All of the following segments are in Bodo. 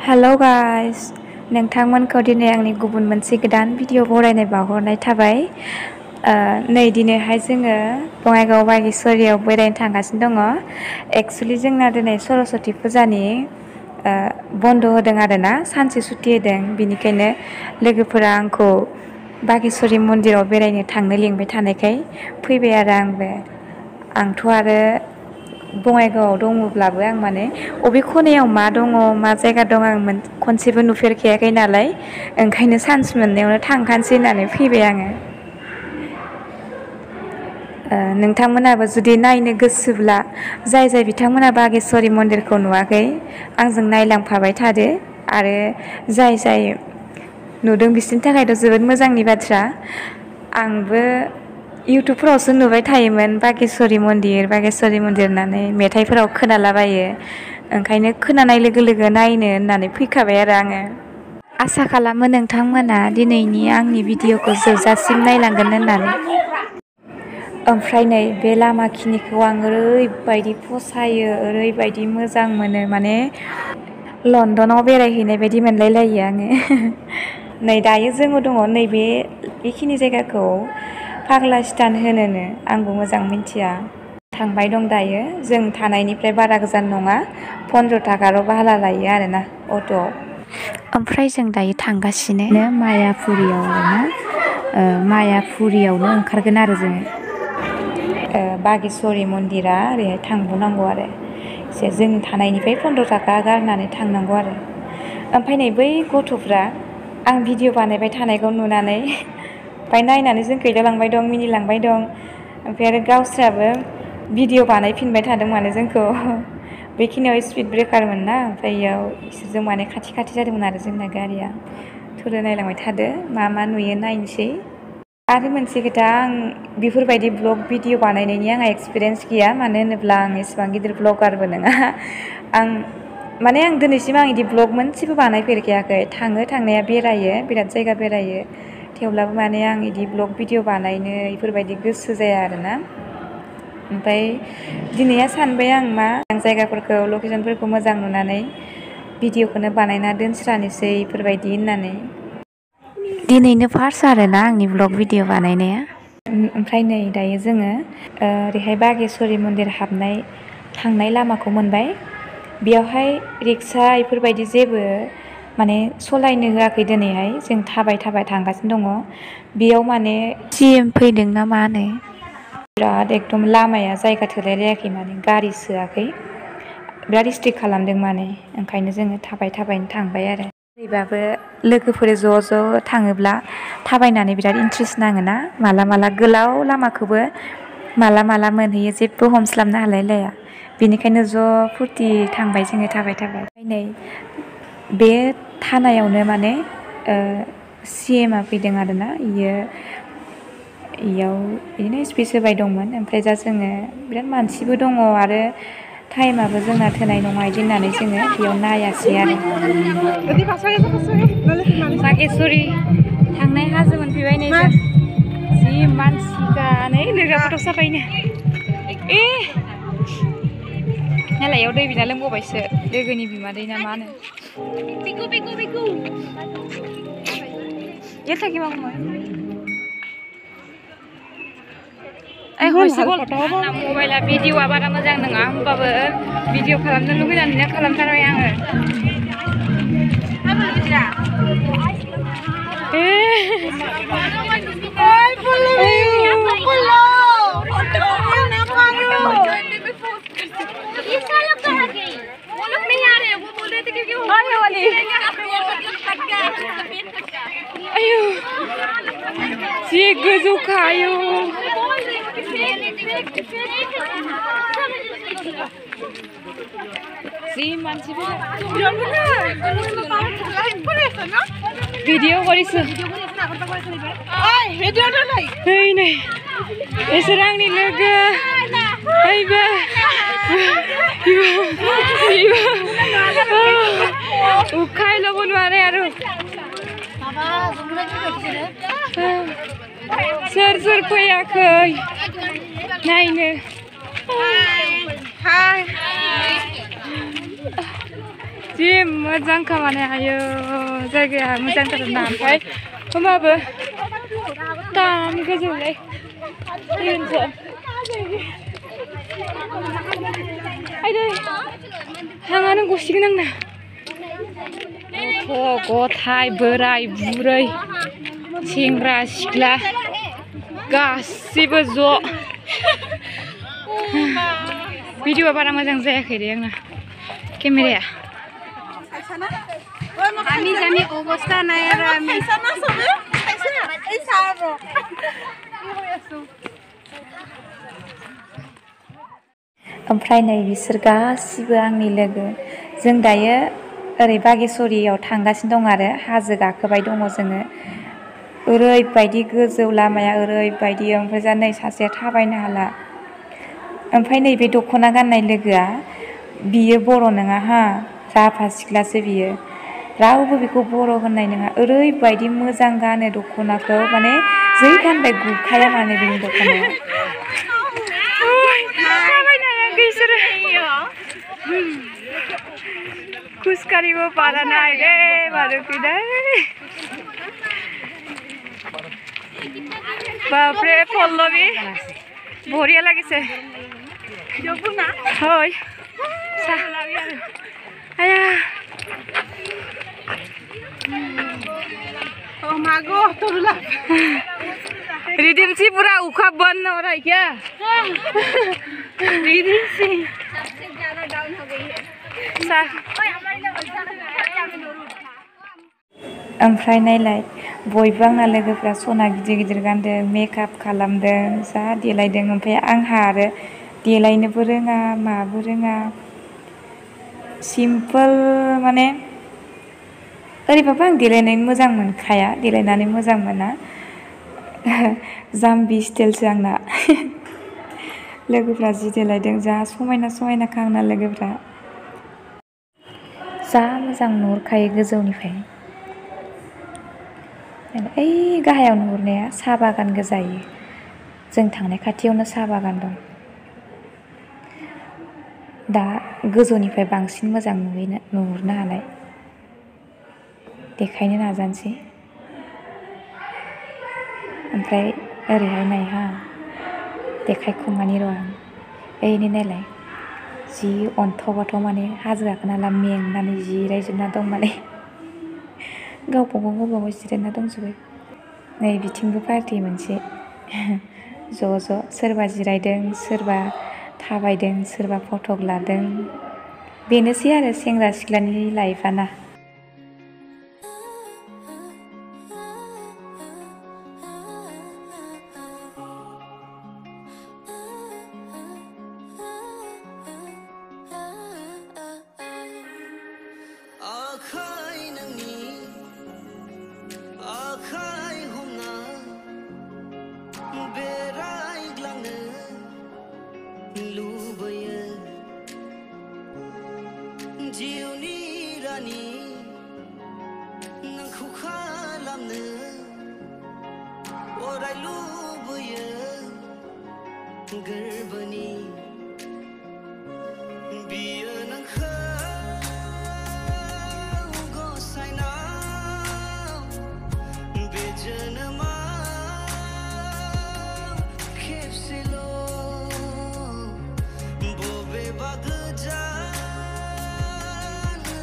हेलो गाइस नोंथांमोनखौ दिनै आंनि गुबुन मोनसे गोदान भिडिअ बरायनाय बावहरनाय थाबाय। नै दिनैहाय जोङो बङाइगाव बागेश्वरियाव बेरायनो थांगासिनो दङ। एक्सुवेलि जोंना दिनै सरस्वती फुजानि बन्द होदों आरोना, सानसे सुटि होदों। बिनिखायनो लोगोफोरा आंखौ बागेश्वरी मन्दिराव बेरायनो थांनो लिंबाय थानायखाय फैबाय आरो आंथ' आरो बङाइगावआव दङब्लाबो आं माने अबे खनायाव मा दङ मा जायगा दं आं खनसेबो नुफेरखायाखै नालाय, ओंखायनो चान्स मोननायावनो थांखानोसै होननानै फैबाय आङो। नोंथांमोनाबो जुदि नायनो गोसोब्ला जाय बिथांमोना बागेश्वरी मन्दिरखौ नुवाखै आंजों नायलांफाबाय थादो। आरो जाय नुदों बिसोरनि थाखायथ' जोबोद मोजांनि बाथ्रा। आंबो इउटुबफोरावसो नुबाय थायोमोन बागेश्वरी मन्दिर होननानै, मेथाइफोराव खोनालाबायो। ओंखायनो खोनानाय लोगो लोगो नायनो होननानै फैखाबाय आरो आङो। आसा खालामो नोंथांमोना दिनैनि आंनि भिडिअखौ जोबजासिम नायलांगोन होननानै। ओमफ्राय नै बे लामाखिनिखौ आं ओरैबायदि फसायो, ओरैबायदि मोजां मोनो, माने लण्डनाव बेरायहैनाय बायदि मोनलायलायो आङो। नै दायो जोङो दङ नैबे बेखिनि जायगाखौ फाग्ला स्टान होनोनो, आंबो मोजां मिथिया। थांबाय दं दायो। जों थानायनिफ्राय बारा गोजान नङा, 15 थाखाल' भारा लायो आरोना अट'आव। ओमफ्राय जों दायो थांगासिनो मायापुरियाव आरोना, मायापुरियावनो ओंखारगोन आरो जोङो। बागेश्वरी मन्दिरा ओरैहाय थांबावनांगौ आरो एसे, जों थानायनिफ्राय 15 थाखा गारनानै थांनांगौ आरो। ओमफ्राय नै बै गथ'फ्रा आं भिडिअ बानायबाय थानायखौ नुनानै ओमफ्राय नायनानै जोंखौ एदावलांबाय दं, मिनिलांबाय दं। ओमफ्राय आरो गावस्राबो भिडिअ बानायफिनबाय थादों माने जोंखौ। बेखिनियाव स्पिड ब्रेकारमोन ना, ओमफ्राय इयाव इसोरजों माने खाथि जादोंमोन आरो जोंना गारिया। थुदो नायलांबाय थादो मा नुयो नायनोसै। आरो मोनसे खोथा, आं बेफोरबायदि ब्लग भिडिअ बानायनायनि आंहा एक्सपिरियेन्स गैया। मानो होनोब्ला आं एसेबां गिदिर ब्लगारबो नङा। आं दिनैसिम आं बिदि ब्लग मोनसेबो बानायफेरखायाखै। थांनाया बेरायो, बिराद जायगा बेरायो, थेवब्लाबो माने आं बिदि ब्लग भिडिअ बानायनो बेफोरबायदि गोसो जाया आरोना। ओमफ्राय दिनैया सानबाय आं जायगाफोरखौ लकेसनफोरखौ मोजां नुनानै भिडिअखौनो बानायना दोनस्रानोसै बेफोरबायदि होननानै। दिनैनो फार्स्ट आरोना आंनि ब्लग भिडिअ बानायनाया। ओमफ्राय नै दायो जोङो ओरैहाय बागेश्वरी मन्दिर थांनाय लामाखौ मोनबाय। बेयावहाय रिक्सा बेफोरबायदि जेबो माने सलायनो होआखै दिनैहाय। जों थाबाय थांगासिनो दङ। बेयाव माने CM फैदों ना मा होनो, बिराद एकदम लामाया जायगा थोलायलायाखै, माने गारि सोआखै, बिराद स्ट्रिक्ट खालामदों माने। ओंखायनो जोङो थाबायनो थांबाय आरो। ओरैबाबो लोगोफोर ज' थाङोब्ला थाबायनानै बिराद इन्ट्रेस्ट नाङोना, माला गोलाव लामाखौबो माला मोनहैयो जेबो हमस्लाबनो हालायलाया। बेनिखायनो ज' फुरथि थांबाय जोङो थाबाय। नै बे थानायावनो माने CM फैदों आरोना, इयाव बिदिनो स्पिच होबाय दंमोन। ओमफ्राय दा जोङो बिराद मानसिबो दङ आरो टाइमाबो जोंना थोनाय नङा बिदि होननानै जोङो बेयाव नायासै आरो। बागेश्वरी थांनाय हाजो मोनफैबाय नै जों। जि मानसिखा नै लोगोआ फट' साफायनो। नालायाव दै बिना लोंबावबायसो, लोगोनि बिमादै ना मा होनो। आंना मबाइला भिडिअआ बारा मोजां नङा, होमबाबो भिडिअ खालामनो लुबैनानैनो खालामथारबाय आङो। जि गोजौखा, आयु जि मानसिफोर भिडिअ गरिसो। नै बिसोर आंनि लोगो। उखाइल'बो नुवारे आरो सोर फैयाखै नायनो। जि मोजां खामानि आयो जायगाया मोजांथारना ओमफ्राय होमबाबो दाम गोजौलै फैगोनसो आइदै हाङानो गसिगोन आंना गथ' गथाय बोराय बुरै सेंग्रा सिख्ला गासिबो ज' भिडिअआ बारा मोजां जायाखै दे आंना केमेराया আমি জানি অবস্থা নাই আৰু আমি ओमफ्राय नै बिसोर गासिबो आंनि लोगो जों दायो ओरै बागेश्वरियाव थांगासिनो दं आरो हाजो गाखोबाय दङ जोङो ओरैबायदि गोजौ लामाया ओरैबायदि ओमफ्राय जा नै सासेया थाबायनो हाला ओमफ्राय नैबे दख'ना गाननाय लोगोआ बियो बर' नङा हा राभा सिख्लासो बियो रावबो बेखौ बर' होननाय नङा ओरैबायदि मोजां गानो दख'नाखौ माने जै गानबाय गुखाया माने बिनि दख'नाया खुसकारिबो पारा नाय दे मारुति दे बापरे पल्लवी बढिया লাগিছে হয় आया oh mago turula रिडिम्सी पूरा उखा बंद हो रहा है क्या रिडिम्सी सबसे ज्यादा डाउन हो गई है ओमफ्राय नायलाय बयबो आंना लोगोफ्रा सना गिदिर गिदिर गानदों मेकआप खालामदों जा देलायदों ओमफ्राय आंहा आरो देलायनोबो रोङा माबो रोङा सिम्पोल माने ओरैबाबो आं देलायनाय मोजां मोनखाया देलायनानै मोजां मोना जाम्बि स्टाइलसो आंना लोगोफ्रा जि देलायदों जा समायना समायनाखा आंना लोगोफ्रा जा मोजां नुहुरखायो गोजौनिफ्राय ओइ गाहायाव नुहुरनाया साहा बागान गोजायो जों थांनाय खाथियावनो साहा बागान दं दा गोजौनिफ्राय बांसिन मोजां नुहुरनो हानाय देखायनो नाजानोसै ओमफ्राय ओरैहाय नायहा देखायखुमानि र' आं ओइनै नायलाय जि अन्थाव माने हाजो गाखोना ला मेंनानै जिरायजोबना दं माने गावबागाव जिरायना दंजोबो नै बिथिंबो पार्टि मोनसे ज' सोरबा जिरायदों सोरबा थाबायदों सोरबा फटक लादों बेनोसै आरो सेंग्रा सिख्लानि लाइफआना जिउनि रानि नोंखौ खालामनो अराय लुबैयो गोरबोनि बियो नोंखौ गसायनाव बे जोनोमाव खेबसेल' बबेबा गोजान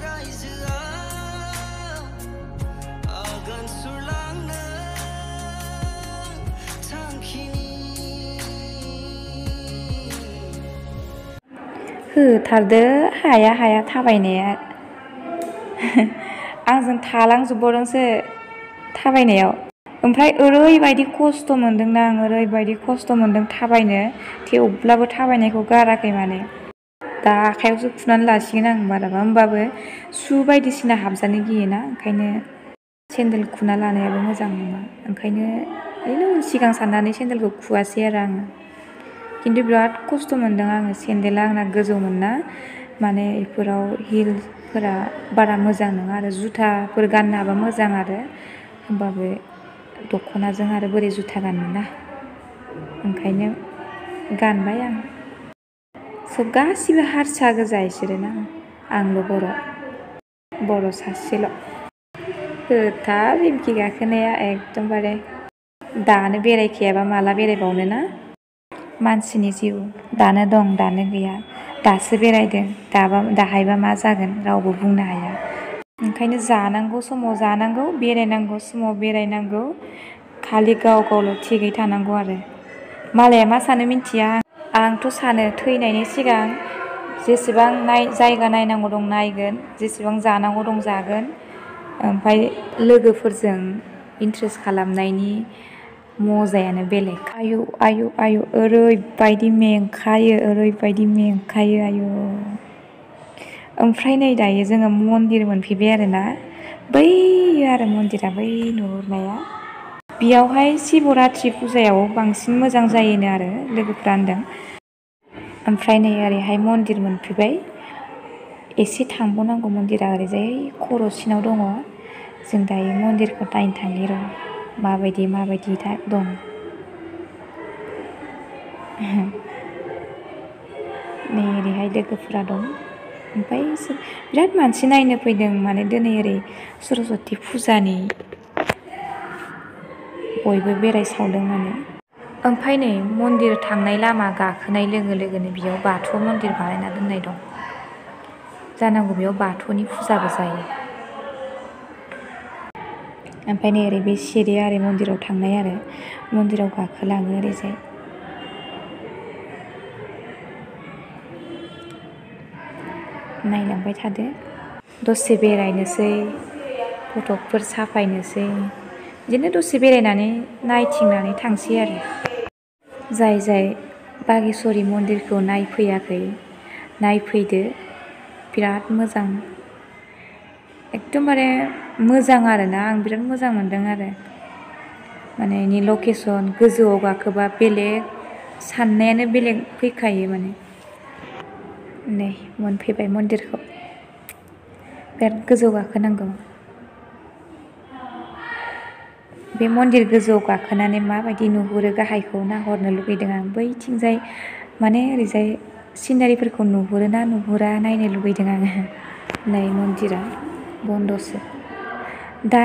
रायजोआव आगान सुरलांनो थांखिनि होथारदो हाया थाबायनाया आंजों थालांजोबबावदोंसो थाबायनायाव ओमफ्राय ओरैबायदि खस्थ' मोनदोंना आं ओरैबायदि खस्थ' मोनदों थाबायनो थेवब्लाबो थाबायनायखौ गाराखै माने दा आखायावसो खुनानै लासिगोन आं बाराबा होमबाबो सु बायदिसिना हाबजानो गियोना ओंखायनो सेन्देल खुना लानायाबो मोजां नङा ओंखायनो ओरैनो उन सिगां साननानै सेन्देलखौ खुवासै आरो आङो खिन्थु बिराद खस्थ' मोनदों आङो सेन्देला आंना गोजौमोनना माने बेफोराव हिलफोरा बारा मोजां नङा आरो जुथाफोर गाननो हाबा मोजां आरो होमबाबो दख'नाजों आरो बोरै जुथा गाननो ना ओंखायनो गानबाय आं सब गासिबो हारसा गोजा बिसोरो ना आंल' बर' बर' सासेल' खोथा बिमखि गाखोनाया एकदमबारे दानो बेरायखायाबा माला बेरायबावनो ना। मानसिनि जिउ दानो दं दानो गैया, दासो बेरायदों दाहायबा मा जागोन रावबो बुंनो हाया। ओंखायनो जानांगौ समाव जानांगौ, बेरायनांगौ समाव बेरायनांगौ, खालि गाव गावल' थिगै थानांगौ आरो। मालाया मा सानो मिथिया, आंथ' सानो थैनायनि सिगां जेसेबां जायगा नायनांगौ दं नायगोन, जेसेबां जानांगौ दं जागोन, ओमफ्राय लोगोफोरजों इन्ट्रेस्ट खालामनायनि मजायानो बेलेग। आयु आयु आयु ओरैबायदि मेंखायो आयु। ओमफ्राय नै दायो जोङो मन्दिर मोनफैबाय आरोना, बै आरो मन्दिरा बै नुहुरनाया। बेयावहाय शिबरात्रि फुजायाव बांसिन मोजां जायोनो आरो लोगोफ्रा होनदों। ओमफ्राय नै ओरैहाय मन्दिर मोनफैबाय, एसे थांबावनांगौ मन्दिरा ओरैजाय खर'सिनाव दङ। जों दायो मन्दिरखौ नायनो थांनि र', माबायदि दं। नै ओरैहाय लोगोफोरा दं, ओमफ्राय बिराद मानसि नायनो फैदों माने दिनै ओरै सरस्वती फुजानि बयबो बेरायसावदों माने। ओमफ्राय नै मन्दिर थांनाय लामा गाखोनाय लोगो लोगोनो बेयाव बाथौ मन्दिर बानायना दोननाय दं। जानांगौ बेयाव बाथौनि फुजाबो जायो। ओमफ्राय नै ओरै बे सिरिया ओरै मन्दिराव थांनाय आरो, मन्दिराव गाखोलाङो ओरैजाय। नायलांबाय थादो, दसे बेरायनोसै, फटकफोर साफायनोसै, बिदिनो दसे बेरायनानै नायथिंनानै थांसै आरो। जाय बागेश्वरी मन्दिरखौ नायफैयाखै नायफैदो, बिराद मोजां, एकदमबारे मोजां आरोना, आं बिराद मोजां मोनदों आरो। माने बेनि लकेसन, गोजौआव गाखोबा बेलेग साननायानो बेलेग फैखायो माने। नै मोनफैबाय मन्दिरखौ, बिराद गोजौ गाखोनांगौ। बे मन्दिर गोजौआव गाखोनानै माबायदि नुहुरो गाहायखौ नाहरनो लुगैदों आं। बैथिंजाय माने ओरैजाय सिनारिफोरखौ नुहुरो ना नुहुरा नायनो लुगैदों आङो। नै मन्दिरा बन्दसो दा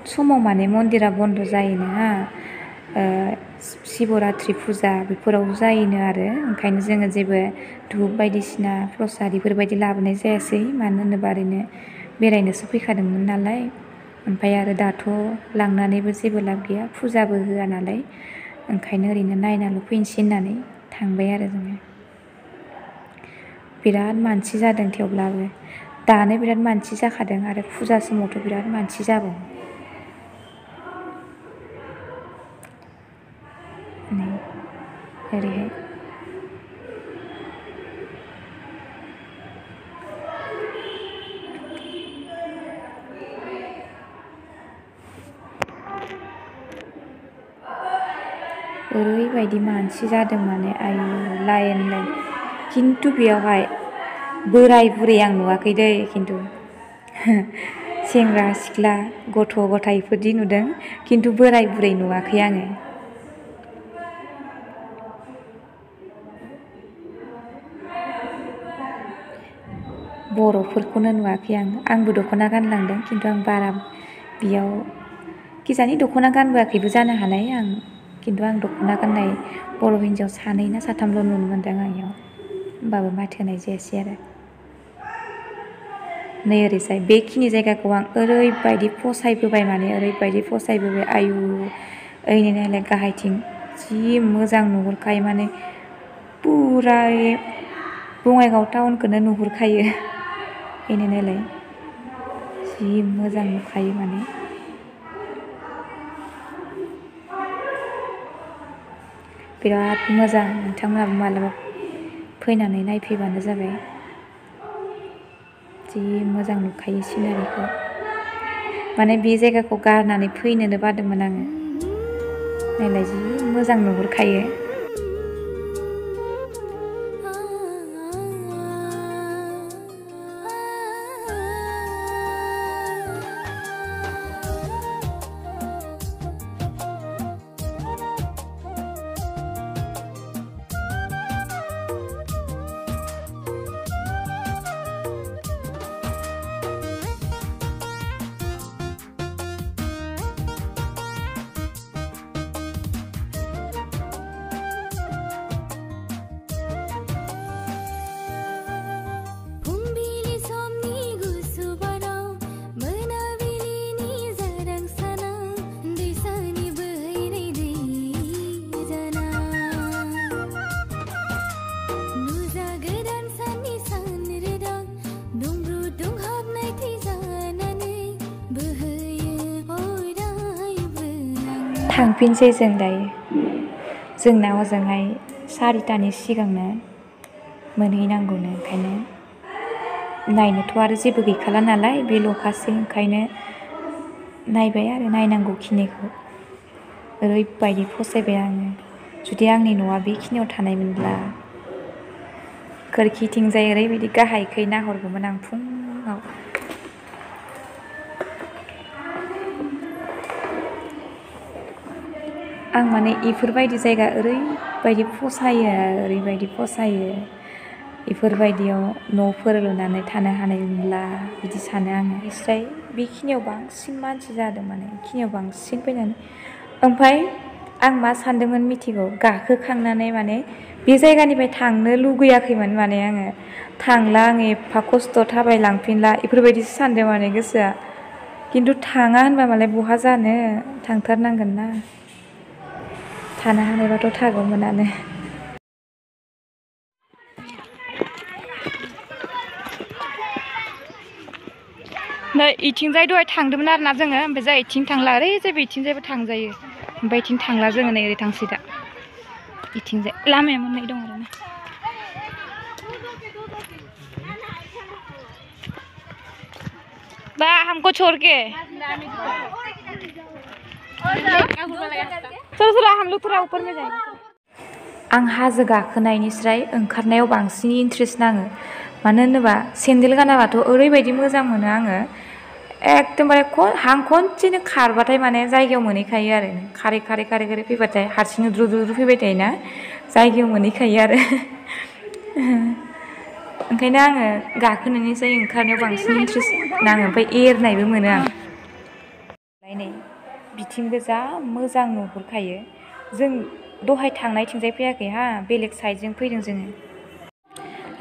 समाव, माने मन्दिरा बन्द जायोनो हा, शिबरात्रि फुजा बेफोराव जायोनो आरो। ओंखायनो जोङो जेबो धुप बायदिसिना प्रसाद बेफोरबायदि लाबोनाय जायासै, मानो होनोबा ओरैनो बेरायनोसो फैखादोंमोन नालाय। ओमफ्राय आरो दाथ' लांनानैबो जेबो लाब गैया, फुजाबो होआ नालाय, ओंखायनो ओरैनो नायनाल' फैनोसै होननानै थांबाय आरो जोङो। बिराद मानसि जादों थेवब्लाबो, दानो बिराद मानसि जाखादों आरो फुजा समावथ' बिराद मानसि जाबावो। नै ओरैहाय ओरैबायदि मानसि जादों माने आयु, लाइन खिन्थु बेयावहाय बोराय बुरै आं नुवाखै दै, खिन्थु सेंग्रा सिख्ला गथ' गथायफोरदि नुदों, खिन्थु बोराय बुरै नुवाखै आङो। बर'फोरखौनो नुवाखै आंबो दख'ना गानलांदों, खिन्थु आं बारा बेयाव खिजानि दख'ना गानबोआखैबो जानो हानाय आं, खिन्थु आं दख'ना गाननाय बर' हिन्जाव सानै ना साथामल' नुनो मोनदों आं बेयाव, होमबाबो माथो होनाय जायासै आरो। नै ओरैजाय बेखिनि जायगाखौ आं ओरैबायदि फसायबोबाय, माने ओरैबायदि फसायबोबाय आयु, ओइनै नायलाय गाहायथिं जि मोजां नुहुरखायो, माने पुरा बङाइगाव टाउनखौनो नुहुरखायो। ओइनै नायलाय जि मोजां नुखायो माने। बिराद मोजां, नोंथांमोनहाबो मालाबा फैनानै नायफैबानो जाबाय, जि मोजां नुखायो सिनारिखौ। माने बे जायगाखौ गारनानै फैनोनो बादोंमोन आङो, नायलाय जि मोजां नुहुरखायो। थांफिनसै जों दायो। जोंना हजोंहाय 4टानि सिगांनो मोनहैनांगौनो, ओंखायनो नायनोथ' आरो जेबो गैखाला नालाय बे ल'खासै, ओंखायनो नायबाय आरो नायनांगौखिनिखौ। ओरैबायदि फसायबाय आङो। जुदि आंनि न'आ बेखिनियाव थानायमोनब्ला खोरखिथिंजाय ओरैबायदि गाहायखै नाहरगौमोन आं फुङाव। आं माने इफोरबायदि जायगा ओरैबायदि फसायो। इफोरबायदियाव न'फोर लुनानै थानो हानायमोनब्ला बिदि सानो आङो। निस्राय बेखिनियाव बांसिन मानसि जादों, माने बेखिनियाव बांसिन फैनानै। ओमफ्राय आं मा सानदोंमोन मिथिगौ? गाखोखांनानै माने बे जायगानिफ्राय थांनो लुगैयाखैमोन माने आङो। थांला आङो एफा खस्थ' थाबायलांफिनला इफोरबायदिसो सानदों माने गोसोआ। खिन्थु थाङा होनबा मालाय बहा जानो, थांथारनांगोन ना। थानो हानायबाथ' थागौमोनानो। नै इथिंजाय दहाय थांदोंमोन आरो ना जोङो, ओमफ्राय जा इथिं थांला, ओरैजाय इथिंजायबो थांजायो। ओमफ्राय इथिं थांला जोङो, नै ओरै थांसै दा। इथिंजाय लामाया मोननै दं आरो ना। बा हमको छोड़ के चलो हम लोग थोड़ा ऊपर में जाएंगे। आं हाजो गाखोनायनिस्राय ओंखारनायाव बांसिन इन्ट्रेस्ट नाङो। मानो होनोबा सेन्देल गानाबाथ' ओरैबायदि मोजां मोनो आङो। एकदमबारे हां खनसेनो खारबाथाय माने जायगायाव मोनहैखायो आरो। खारै फैबाथाय हारसिंनो द्रु फैबाय थायोना, जायगायाव मोनहैखायो आरो। ओंखायनो आङो गाखोनायनिफ्राय ओंखारनायाव बांसिन इन्ट्रेस्ट नाङो। ओमफ्राय एरनायबो मोनो आं। नै बिथिंबो जा मोजां नुहुरखायो। जों दहाय थांनायथिंजाय फैयाखै हा, बेलेग साइडजों फैदों जोङो।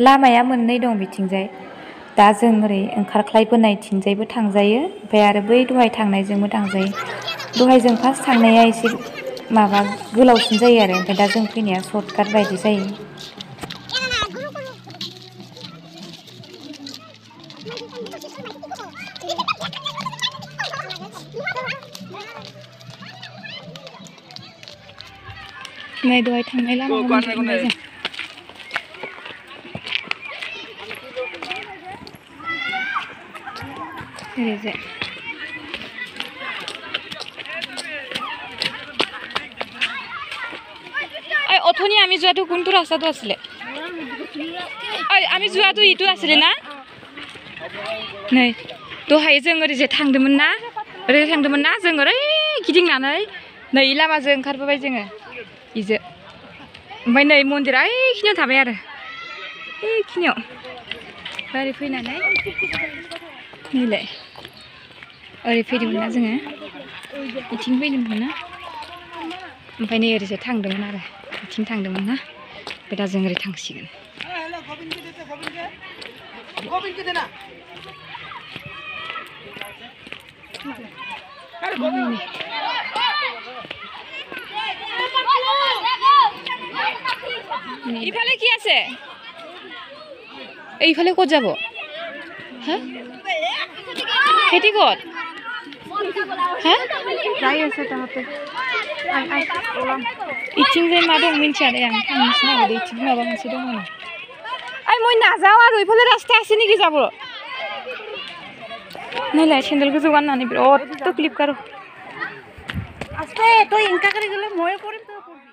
लामाया मोननै दं बिथिंजाय। दा जों ओरै ओंखारख्लायबोनायथिंजायबो थांजायो, ओमफ्राय आरो बै दहाय थांनायजोंबो थांजायो। दहाय जों फार्स्ट थांनाया एसे माबा गोलावसिन जायो आरो, ओमफ्राय दा जों फैनाया सर्टकाट बायदि जायो। नै दहाय थांनाय लामाखौ मोनफिनबाय जों। ओरैजाय অথনি আমি যোৱাটো কোনটো ৰাস্তাটো আছিলে? আমি যোৱাটো ইটো আছিলে না? नै दहाय जों ओरैजाय थांदोंमोन ना, जों ओरै गिदिंनानै नै लामाजों ओंखारबोबाय जोङो इजो। ओमफ्राय नै मन्दिरा ओइखिनियाव थाबाय आरो, ओइखिनियाव ओरै फैनानै नैलाय ओरै फैदोंमोन ना जोङो, बिथिं फैदोंमोन ना, ओमफ्राय नै ओरैजाय थांदोंमोन आरो, बिथिं थांदोंमोन ना, ओमफ्राय दा जों ओरै थांसिगोन। ইফালে কি আছে? এইফালে ক'ত যাব? হা খেতি ক'ত? হা যাই আছে তাহাঁতে। ইथिंजाय मा दं मिन्थिया दे आं, थांनोसो नागिरदों। इथिं माबा मोनसे दङ ना। মই নাযাওঁ আৰু, এইফালে ৰাস্তা আছে নেকি যাব? नायलाय सेन्देल गोजौ गाननानै बिराद तकलिफ करो। आस्ते तই इनका করে গেলে মই পড়িম তো পড়বি।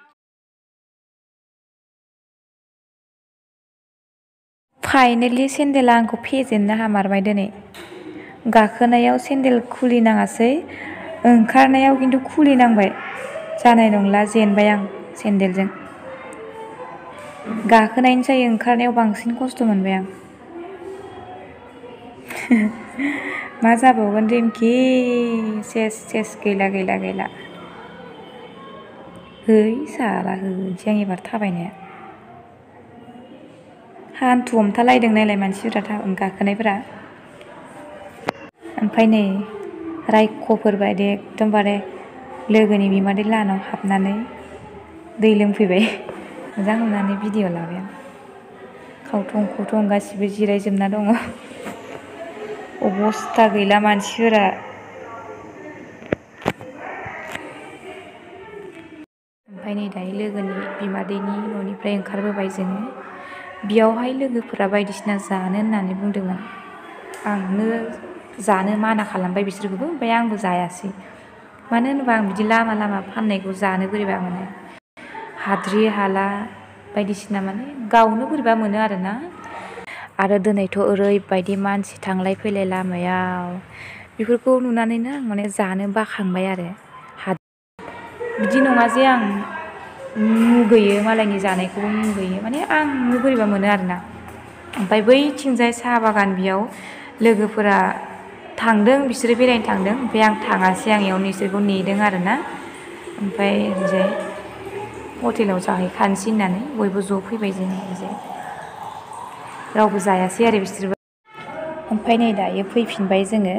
फाइनेलि सेन्देला आंखौ फेजेननो हामारबाय दिनै। गाखोनायाव सेन्देल खुलिनाङासै, ओंखारनायाव खिन्थु खुलिनांबाय। जानाय नंला, जेनबाय आं सेन्देलजों। गाखोनायनिसाय ओंखारनायाव बांसिन खस्थ' मोनबाय आं। मा जाबावगोन रिमकि, सेस गैला। है साला होनोसै आं एबार थाबायनाया। हान्थु हमथालायदों नायलाय मानसिफोरा गाखोनायफोरा। ओमफ्राय नै रायख'फोर बायदि एकदमबारे लोगोनि बिमादै लाहानाव हाबनानै दै लोंफैबाय। मोजां नुनानै भिडिअ लाबाय आं। खावथं गासिबो जिरायजोबना दङ। अबस्था गैला मानसिफोरा। ओमफ्राय नै दायो लोगोनि बिमादैनि न'निफ्राय ओंखारबोबाय जोङो। बेयावहाय लोगोफोरा बायदिसिना जानो होननानै बुंदोंमोन। आंनो जानो माना खालामबाय बिसोरखौबो, ओमफ्राय आंबो जायासै। मानो होनोबा आं बिदि लामा लामा फाननायखौ जानो बोरैबा मोनो। हाद्रि हाला बायदिसिना माने गावनो बोरैबा मोनो आरोना। आरो दिनैथ' ओरैबायदि मानसि थांलाय फैलाय लामायाव, बेफोरखौ नुनानैनो आं माने जानो बाखांबाय आरो। बिदि नङा जे आं मुगैयो, मालायनि जानायखौबो मुगैयो, माने आंनो बोरैबा मोनो आरोना। ओमफ्राय बैथिंजाय साहा बागान, बेयाव लोगोफोरा थांदों, बिसोरो बेरायनो थांदों, ओमफ्राय आं थाङासै। आं इयावनो बिसोरखौ नेदों आरोना। ओमफ्राय ओरैजाय हटेलाव जाहैखानोसै होननानै बयबो ज' फैबाय जोङो ओरैजाय। रावबो जायासै आरो बिसोरबो। ओमफ्राय नै दायो फैफिनबाय जोङो।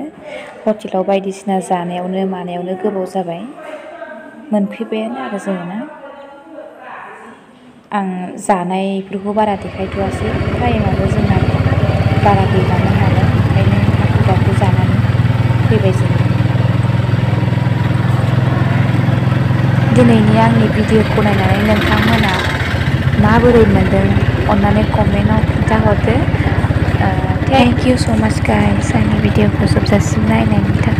हटेलाव बायदिसिना जानायावनो मानायावनो गोबाव जाबाय। मोनफैबायानो आरो जोङो ना। आं जानायफोरखौ बारा देखायथ'वासै, टाइमाबो जोंना बारा गैलामोन नालाय, ओंखायनो हाखु दाखु जानानै फैबाय जोङो। दिनैनि आंनि भिडिअखौ नायनानै नोंथांमोना माबोरै मोनदों अन्नानै कमेन्टआव खिन्थाहरदो। थेंक इउ स' माच गाइस आंनि भिडिअखौ जोबजासिम नायनायनि थाखाय।